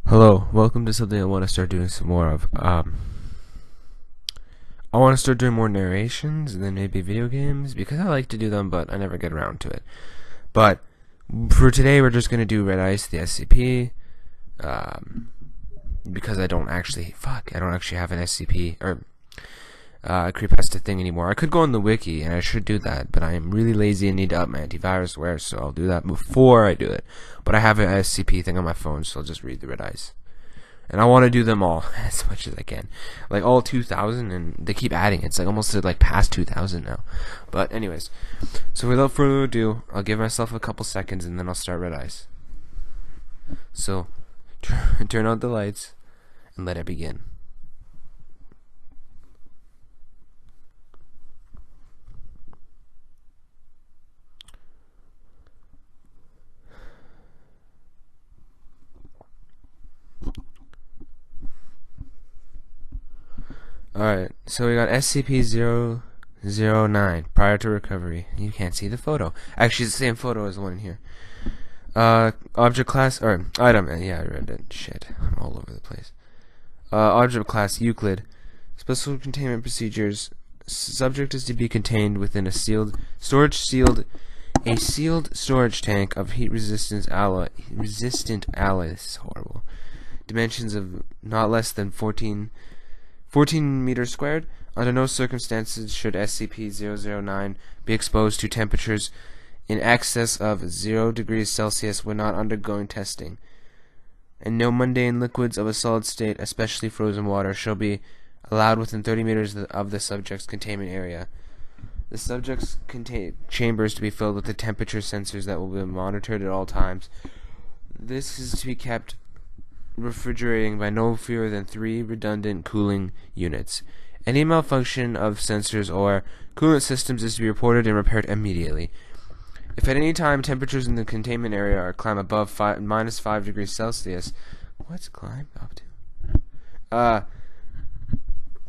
Hello, welcome to something I want to start doing some more of. I want to start doing more narrations and then maybe video games because I like to do them, but I never get around to it. But for today, we're just gonna do Red Ice, the SCP, because I don't actually have an SCP or creepypasta thing anymore. I could go on the wiki and I should do that, but I am really lazy and need to up my antivirus, so I'll do that before I do it. But I have an SCP thing on my phone, so I'll just read the Red Ice. And I want to do them all as much as I can, like all 2,000, and they keep adding. It's like almost like past 2,000 now. But anyways, so without further ado, I'll give myself a couple seconds and then I'll start Red Ice. So turn out the lights and let it begin. Alright, so we got SCP-009, prior to recovery. You can't see the photo. Actually, it's the same photo as the one in here. Object class, or item, yeah, I read it. Shit, I'm all over the place. Object class, Euclid. Special containment procedures. Subject is to be contained within a sealed storage tank of resistant alloy. This is horrible. Dimensions of not less than 14 meters squared. Under no circumstances should SCP-009 be exposed to temperatures in excess of 0 degrees Celsius when not undergoing testing. And no mundane liquids of a solid state, especially frozen water, shall be allowed within 30 meters of the subject's containment area. The subject's chambers to be filled with the temperature sensors that will be monitored at all times. This is to be kept refrigerating by no fewer than 3 redundant cooling units. Any malfunction of sensors or coolant systems is to be reported and repaired immediately. If at any time temperatures in the containment area are climb above minus 5 degrees Celsius, what's climb up to?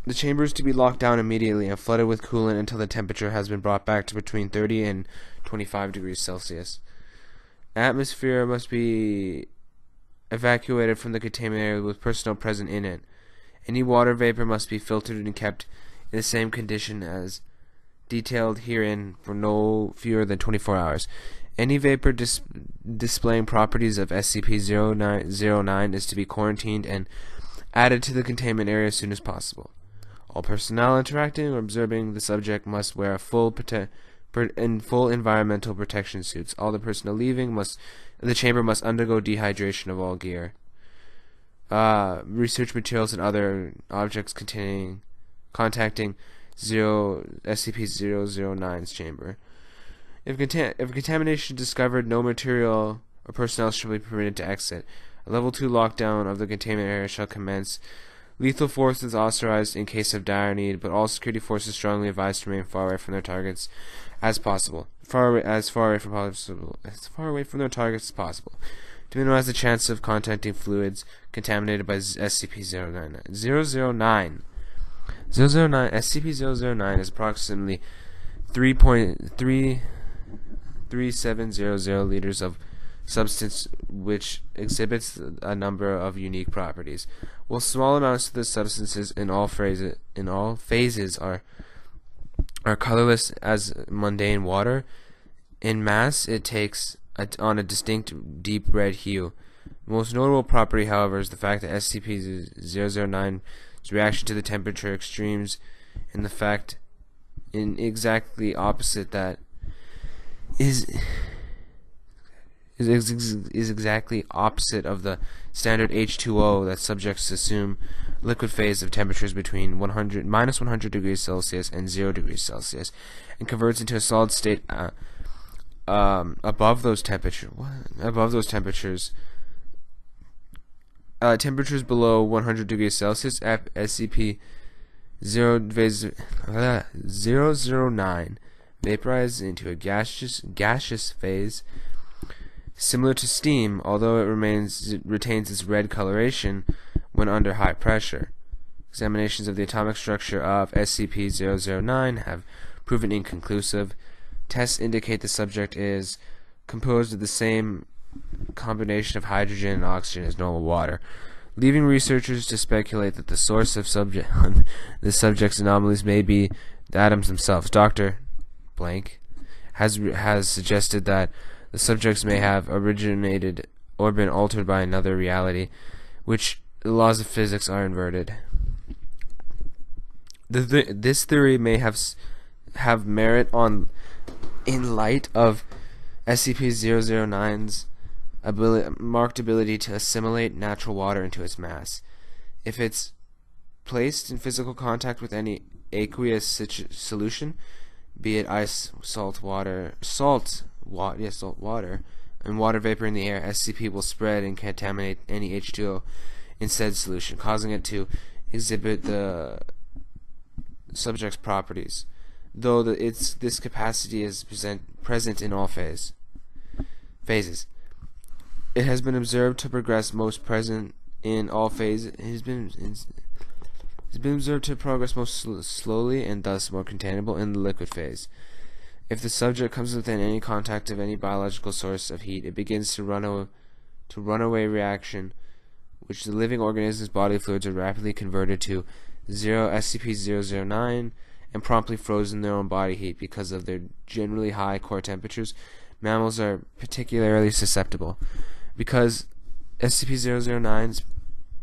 The chamber is to be locked down immediately and flooded with coolant until the temperature has been brought back to between 30 and 25 degrees Celsius. Atmosphere must be evacuated from the containment area with personnel present in it. Any water vapor must be filtered and kept in the same condition as detailed herein for no fewer than 24 hours. Any vapor displaying properties of SCP-009 is to be quarantined and added to the containment area as soon as possible. All personnel interacting or observing the subject must wear full environmental protection suits. All the personnel leaving the chamber must undergo dehydration of all gear. Research materials and other objects contacting SCP-009's chamber. If contamination is discovered, no material or personnel shall be permitted to exit. A level 2 lockdown of the containment area shall commence. Lethal force is authorized in case of dire need, but all security forces strongly advised to remain far away from their targets as possible. As far away from their targets as possible, to minimize the chance of contacting fluids contaminated by SCP-009. SCP-009 is approximately 3.33700 liters of substance, which exhibits a number of unique properties. While small amounts of the substances in all phases are colorless as mundane water, in mass it takes on a distinct deep red hue. The most notable property, however, is the fact that SCP-009's reaction to the temperature extremes exactly opposite of the standard H2O that subjects assume liquid phase of temperatures between minus 100 degrees Celsius and 0 degrees Celsius, and converts into a solid state above those temperatures. Temperatures below 100 degrees Celsius, SCP-009 vaporizes into a gaseous phase similar to steam, although it retains its red coloration when under high pressure. Examinations of the atomic structure of SCP-009 have proven inconclusive. Tests indicate the subject is composed of the same combination of hydrogen and oxygen as normal water, leaving researchers to speculate that the source of the subject's anomalies may be the atoms themselves. Dr. Blank has suggested that the subjects may have originated or been altered by another reality, which the laws of physics are inverted. This theory may have merit in light of SCP-009's marked ability to assimilate natural water into its mass. If it's placed in physical contact with any aqueous solution, be it ice, salt water, and water vapor in the air, SCP will spread and contaminate any H2O in said solution, causing it to exhibit the subject's properties, though this capacity is present in all phases. It has been observed to progress most present in all phases. It has been observed to progress most slowly and thus more containable in the liquid phase. If the subject comes within any contact of any biological source of heat, it begins to runaway reaction, which the living organism's body fluids are rapidly converted to SCP-009 and promptly frozen in their own body heat. Because of their generally high core temperatures, mammals are particularly susceptible. Because SCP-009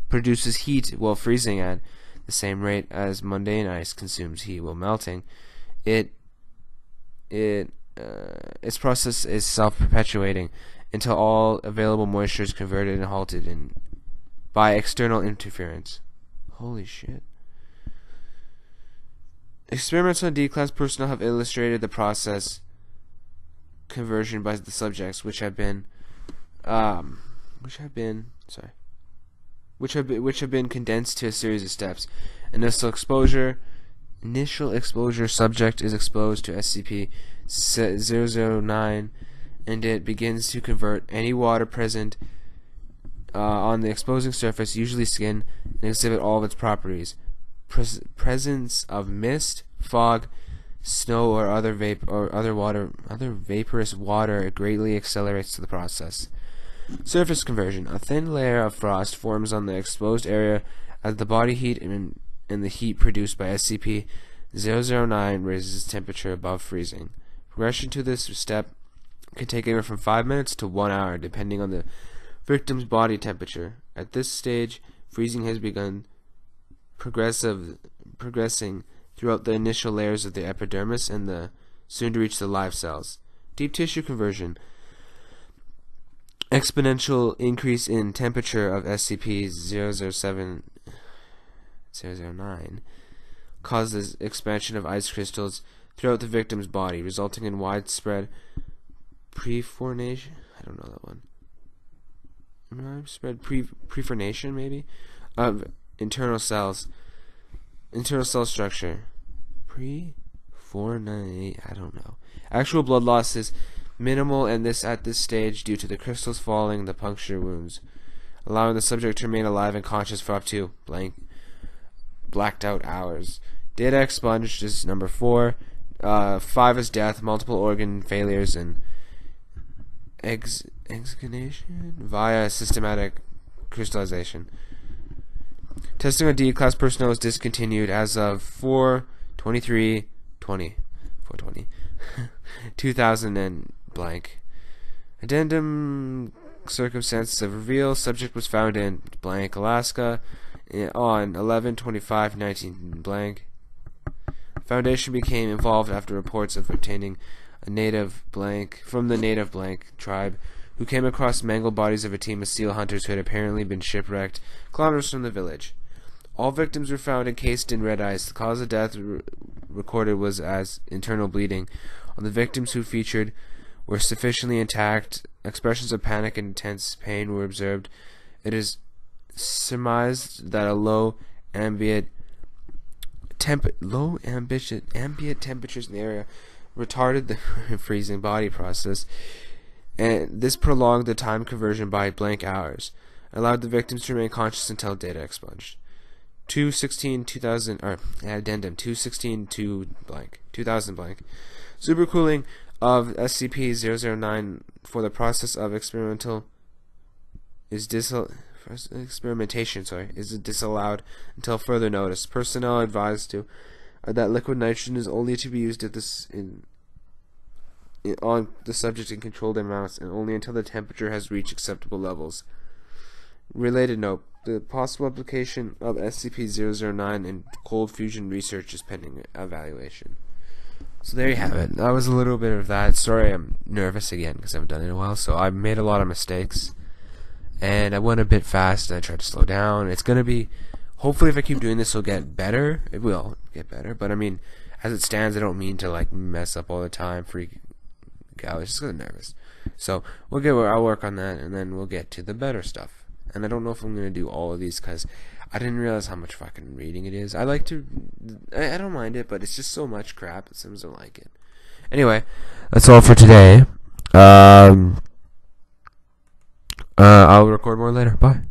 produces heat while freezing at the same rate as mundane ice consumes heat while melting, its process is self-perpetuating until all available moisture is converted and halted by external interference. Holy shit. Experiments on D-class personnel have illustrated the process conversion by the subjects, which have been condensed to a series of steps. Initial exposure, subject is exposed to SCP-009, and it begins to convert any water present on the exposing surface, usually skin, and exhibit all of its properties. Presence of mist, fog, snow, or other vaporous water greatly accelerates the process. Surface conversion. A thin layer of frost forms on the exposed area as the body heat and the heat produced by SCP-009 raises temperature above freezing. Progression to this step can take anywhere from 5 minutes to 1 hour, depending on the victim's body temperature. At this stage, freezing has begun progressing throughout the initial layers of the epidermis and soon to reach the live cells. Deep tissue conversion. Exponential increase in temperature of SCP-009 causes expansion of ice crystals throughout the victim's body, resulting in widespread preformation. I don't know that one. Preformation, maybe, of internal cell structure. Preformate. I don't know. Actual blood loss is minimal, and at this stage due to the crystals falling the puncture wounds, allowing the subject to remain alive and conscious for up to blacked out hours. Data expunged is number 4. 5 is death, multiple organ failures, and excision via systematic crystallization. Testing on D-class personnel is discontinued as of 4/23/2000 and blank. Addendum circumstances of reveal. Subject was found in blank, Alaska on 11/25/19 blank. Foundation became involved after reports of obtaining a native blank from the native blank tribe who came across mangled bodies of a team of seal hunters who had apparently been shipwrecked kilometers from the village. All victims were found encased in red ice. The cause of death recorded was as internal bleeding. On the victims who featured were sufficiently intact, expressions of panic and intense pain were observed. It is surmised that a low ambient temperatures in the area retarded the freezing body process, and this prolonged the time conversion by blank hours, allowed the victims to remain conscious until data expunged. 2/16/2000 or addendum 2/16/2 blank 2000 blank. Supercooling of SCP-009 for the process of experimentation is disallowed until further notice. Personnel advised to that liquid nitrogen is only to be used at this on the subject in controlled amounts and only until the temperature has reached acceptable levels. Related note: the possible application of SCP-009 in cold fusion research is pending evaluation. So there you have it. That was a little bit of that. Sorry, I'm nervous again because I haven't done it in a while. So I made a lot of mistakes, and I went a bit fast, and I tried to slow down. It's gonna be, hopefully, if I keep doing this, it'll get better. It will get better. But I mean, as it stands, I don't mean to like mess up all the time, freak out. It's just 'cause I'm nervous. So I'll work on that, and then we'll get to the better stuff. And I don't know if I'm gonna do all of these because I didn't realize how much fucking reading it is. I don't mind it, but it's just so much crap. It seems I don't like it. Anyway, that's all for today. I'll record more later. Bye.